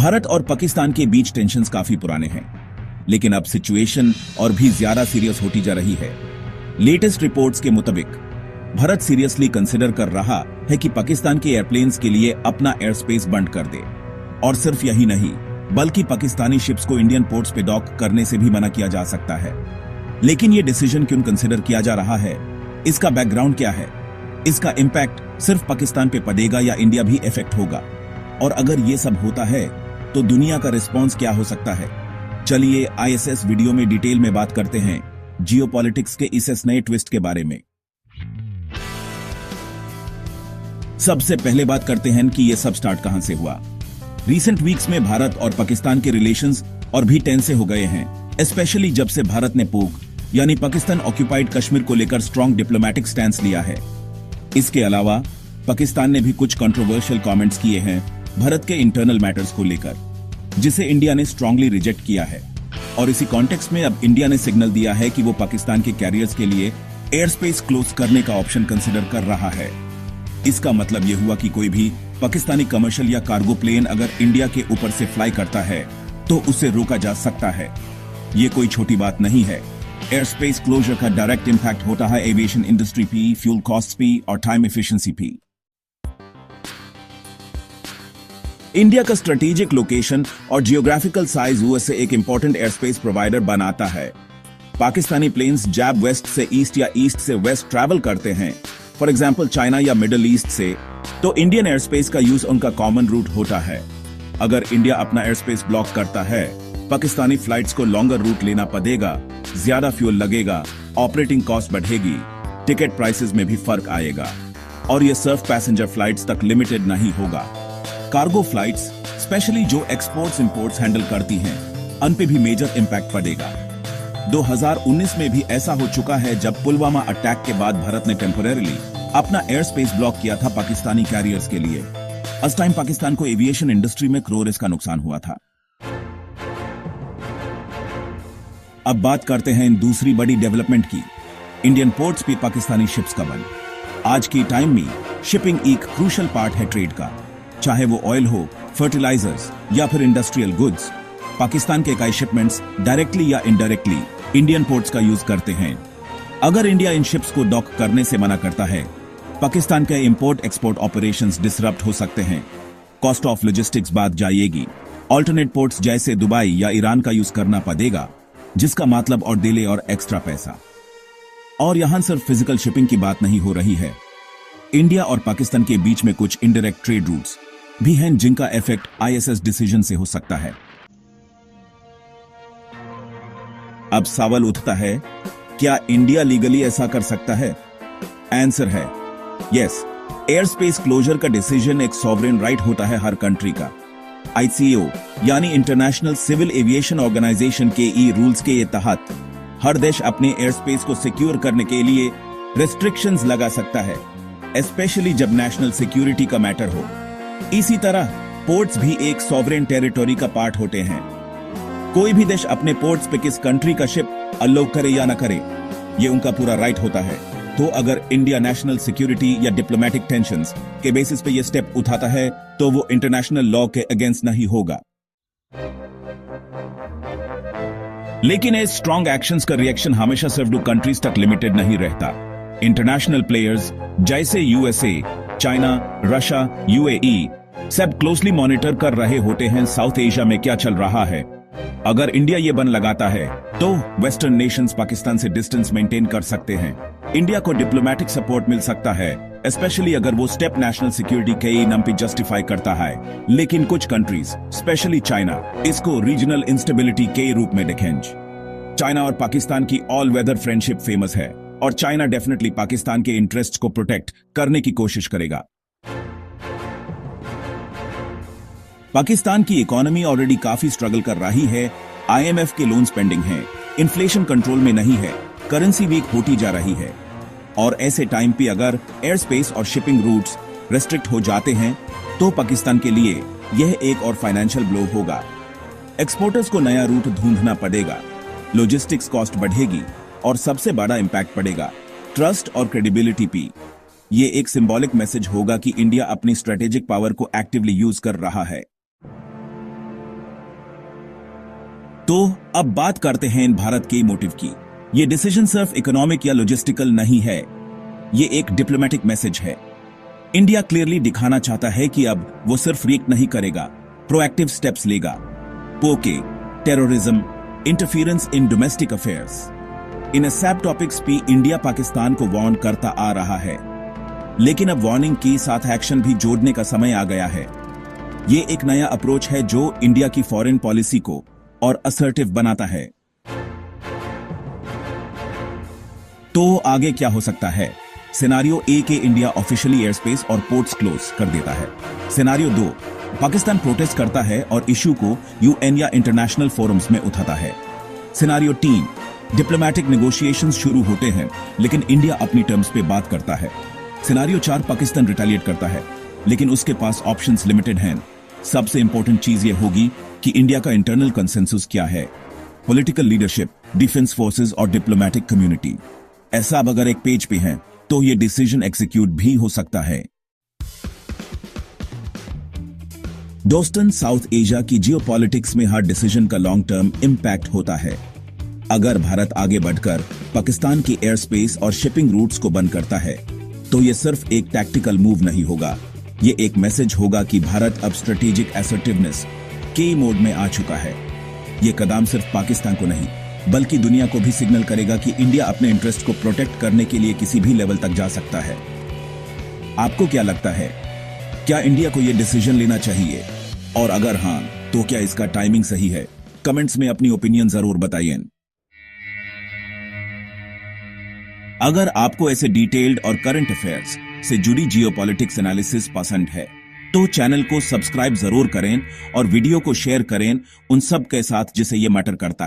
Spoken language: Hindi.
भारत और पाकिस्तान के बीच टेंशन्स काफी पुराने हैं, लेकिन अब सिचुएशन और भी ज्यादा सीरियस होती जा रही है। लेटेस्ट रिपोर्ट्स के मुताबिक भारत सीरियसली कंसिडर कर रहा है कि पाकिस्तान के एयरप्लेन्स के लिए अपना एयर स्पेस बंद कर दे, और सिर्फ यही नहीं बल्कि पाकिस्तानी शिप्स को इंडियन पोर्ट्स पे डॉक करने से भी मना किया जा सकता है। लेकिन ये डिसीजन क्यों कंसिडर किया जा रहा है, इसका बैकग्राउंड क्या है, इसका इंपैक्ट सिर्फ पाकिस्तान पे पड़ेगा या इंडिया भी इफेक्ट होगा, और अगर ये सब होता है तो दुनिया का रिस्पॉन्स क्या हो सकता है। चलिए ISS वीडियो में डिटेल में बात करते हैं जियोपॉलिटिक्स के इस नए ट्विस्ट के बारे में। सबसे पहले बात करते हैं कि ये सब स्टार्ट कहां से हुआ। रिसेंट वीक्स में भारत और पाकिस्तान के रिलेशंस और भी टेंस हो गए हैं, स्पेशली जब से भारत ने पोक यानी पाकिस्तान ऑक्यूपाइड कश्मीर को लेकर स्ट्रॉन्ग डिप्लोमेटिक स्टैंड लिया है। इसके अलावा पाकिस्तान ने भी कुछ कंट्रोवर्शियल कमेंट्स किए हैं भारत के इंटरनल मैटर्स को लेकर, जिसे इंडिया ने स्ट्रांगली रिजेक्ट किया है। और इसी कॉन्टेक्स्ट में अब इंडिया ने सिग्नल दिया है कि वो पाकिस्तान के कैरियर्स के लिए एयर स्पेस क्लोज करने का ऑप्शन कंसिडर कर रहा है। इसका मतलब यह हुआ कि कोई भी पाकिस्तानी कमर्शियल या कार्गो प्लेन अगर इंडिया के ऊपर से फ्लाई करता है तो उसे रोका जा सकता है। ये कोई छोटी बात नहीं है। एयर स्पेस क्लोजर का डायरेक्ट इंपैक्ट होता है एविएशन इंडस्ट्री पे, फ्यूल कॉस्ट पे और टाइम एफिशिएंसी पे। इंडिया का स्ट्रेटेजिक लोकेशन और जियोग्राफिकल साइज यूएसए एक इंपॉर्टेंट एयर स्पेस प्रोवाइडर बनाता है। पाकिस्तानी प्लेन्स जब वेस्ट से ईस्ट या ईस्ट से वेस्ट ट्रैवल करते हैं, फॉर एग्जाम्पल चाइना या मिडिल ईस्ट से, तो इंडियन एयर स्पेस का यूज उनका कॉमन रूट होता है। अगर इंडिया अपना एयर स्पेस ब्लॉक करता है, पाकिस्तानी फ्लाइट्स को लॉन्गर रूट लेना पड़ेगा, ज्यादा फ्यूल लगेगा, ऑपरेटिंग कॉस्ट बढ़ेगी, टिकट प्राइसेस में भी फर्क आएगा, और ये सिर्फ पैसेंजर फ्लाइट्स तक लिमिटेड नहीं होगा। कार्गो फ्लाइट्स, स्पेशली जो एक्सपोर्ट्स इंपोर्ट्स हैंडल करती हैं, उन पे भी मेजर इंपैक्ट पड़ेगा। 2019 में भी ऐसा हो चुका है जब पुलवामा अटैक के बाद भारत ने टेम्परेरीली अपना एयर स्पेस ब्लॉक किया था पाकिस्तानी कैरियर्स के लिए। उस टाइम पाकिस्तान को एविएशन इंडस्ट्री में करोड़ों का नुकसान हुआ था। अब बात करते हैं दूसरी बड़ी डेवलपमेंट की, इंडियन पोर्ट्स पे पाकिस्तानी शिप्स का बंद। आज की टाइम में शिपिंग एक क्रूशियल पार्ट है ट्रेड का, चाहे वो ऑयल हो, फर्टिलाइजर्स या फिर इंडस्ट्रियल गुड्स। पाकिस्तान के कई शिपमेंट्स डायरेक्टली या इनडायरेक्टली इंडियन पोर्ट्स का यूज करते हैं। अगर इंडिया इन शिप्स को डॉक करने से मना करता है, पाकिस्तान के इंपोर्ट एक्सपोर्ट ऑपरेशंस डिसरप्ट हो सकते हैं, कॉस्ट ऑफ लॉजिस्टिक्स बढ़ जाएगी, अल्टरनेट पोर्ट्स जैसे दुबई या ईरान का यूज करना पड़ेगा, जिसका मतलब और डिले और एक्स्ट्रा पैसा। और यहां सिर्फ फिजिकल शिपिंग की बात नहीं हो रही है, इंडिया और पाकिस्तान के बीच में कुछ इनडायरेक्ट ट्रेड रूट्स भी हैं जिनका इफेक्ट ISS डिसीजन से हो सकता है। अब सवाल उठता है, क्या इंडिया लीगली ऐसा कर सकता है? आंसर है यस। एयर स्पेस क्लोजर का डिसीजन एक सॉवरेन राइट होता है हर कंट्री का। ICAO यानी इंटरनेशनल सिविल एविएशन ऑर्गेनाइजेशन के रूल्स के तहत हर देश अपने एयर स्पेस को सिक्योर करने के लिए रेस्ट्रिक्शंस लगा सकता है, स्पेशली जब नेशनल सिक्योरिटी का मैटर हो। इसी तरह पोर्ट्स भी एक सॉवरेन टेरिटोरी का पार्ट होते हैं। कोई भी देश अपने पोर्ट्स पे किस कंट्री का शिप अलाउ करे या ना करे, ये उनका पूरा राइट होता है। तो अगर इंडिया नेशनल सिक्योरिटी या डिप्लोमेटिक टेंशंस के बेसिस पे ये स्टेप उठाता है तो वो इंटरनेशनल लॉ के अगेंस्ट नहीं होगा। लेकिन इस स्ट्रॉन्ग एक्शंस का रिएक्शन हमेशा सिर्फ 2 कंट्रीज तक लिमिटेड नहीं रहता। इंटरनेशनल प्लेयर्स जैसे USA, चाइना, रशिया, UAE सब क्लोजली मॉनिटर कर रहे होते हैं साउथ एशिया में क्या चल रहा है। अगर इंडिया ये बन लगाता है तो वेस्टर्न नेशंस पाकिस्तान से डिस्टेंस मेंटेन कर सकते हैं। इंडिया को डिप्लोमेटिक सपोर्ट मिल सकता है, स्पेशली अगर वो स्टेप नेशनल सिक्योरिटी के नाम पे जस्टिफाई करता है। लेकिन कुछ कंट्रीज, स्पेशली चाइना, इसको रीजनल इंस्टेबिलिटी के रूप में देखेंगे। चाइना और पाकिस्तान की ऑल वेदर फ्रेंडशिप फेमस है, और चाइना डेफिनेटली पाकिस्तान के इंटरेस्ट को प्रोटेक्ट करने की कोशिश करेगा। पाकिस्तान की इकोनॉमी ऑलरेडी काफी स्ट्रगल कर रही है, IMF के लोन्स पेंडिंग हैं, इन्फ्लेशन कंट्रोल में नहीं है, करेंसी वीक होती जा रही है, और ऐसे टाइम पे अगर एयर स्पेस और शिपिंग रूट्स रेस्ट्रिक्ट हो जाते हैं तो पाकिस्तान के लिए यह एक और फाइनेंशियल ब्लो होगा। एक्सपोर्टर्स को नया रूट ढूंढना पड़ेगा, लॉजिस्टिक्स कॉस्ट बढ़ेगी, और सबसे बड़ा इंपैक्ट पड़ेगा ट्रस्ट और क्रेडिबिलिटी पे। ये एक सिंबॉलिक मैसेज होगा कि इंडिया अपनी स्ट्रेटेजिक पावर को एक्टिवली यूज कर रहा है। तो अब बात करते हैं इन भारत के मोटिव की। ये डिसीजन सिर्फ इकोनॉमिक या लॉजिस्टिकल नहीं है, ये एक डिप्लोमेटिक मैसेज है। इंडिया क्लियरली दिखाना चाहता है कि अब वो सिर्फ रिएक्ट नहीं करेगा, प्रोएक्टिव स्टेप्स लेगा। PoK, terrorism, interference in domestic affairs, इन सब टॉपिक्स पे इंडिया पाकिस्तान को वार्न करता आ रहा है, लेकिन अब वार्निंग के साथ एक्शन भी जोड़ने का समय आ गया है। ये एक नया अप्रोच है जो इंडिया की फॉरेन पॉलिसी को और असर्टिव बनाता है। तो आगे क्या हो सकता है? सिनारियो ए के इंडिया ऑफिशियली एयर स्पेस और पोर्ट्स क्लोज कर देता है। सिनारियो 2, पाकिस्तान प्रोटेस्ट करता है और इशू को यूएन या इंटरनेशनल फोरम्स में उठाता है। सिनारियो 3, डिप्लोमेटिक नेगोशिएशंस शुरू होते हैं लेकिन इंडिया अपनी टर्म्स पे बात करता है। सिनारियो 4, पाकिस्तान रिटेलिएट करता है लेकिन उसके पास ऑप्शंस लिमिटेड हैं। सबसे इंपॉर्टेंट चीज ये होगी कि इंडिया का इंटरनल कंसेंसस क्या है, पॉलिटिकल लीडरशिप, डिफेंस फोर्सेस और डिप्लोमेटिक कम्युनिटी। ऐसा अब अगर एक पेज पे है तो ये डिसीजन एग्जीक्यूट भी हो सकता है। दोस्तन, साउथ एशिया की जियोपॉलिटिक्स में हर डिसीजन का लॉन्ग टर्म इंपैक्ट होता है। अगर भारत आगे बढ़कर पाकिस्तान की एयर स्पेस और शिपिंग रूट्स को बंद करता है तो ये सिर्फ एक टैक्टिकल मूव नहीं होगा, ये एक मैसेज होगा कि भारत अब स्ट्रेटेजिक असर्टिवनेस के मोड में आ चुका है। ये कदम सिर्फ पाकिस्तान को नहीं बल्कि दुनिया को भी सिग्नल करेगा कि इंडिया अपने इंटरेस्ट को प्रोटेक्ट करने के लिए किसी भी लेवल तक जा सकता है। आपको क्या लगता है, क्या इंडिया को यह डिसीजन लेना चाहिए? और अगर हां, तो क्या इसका टाइमिंग सही है? कमेंट्स में अपनी ओपिनियन जरूर बताइए। अगर आपको ऐसे डिटेल्ड और करंट अफेयर्स से जुड़ी जियोपॉलिटिक्स एनालिसिस पसंद है तो चैनल को सब्सक्राइब जरूर करें और वीडियो को शेयर करें उन सब के साथ जिसे ये मैटर करता है।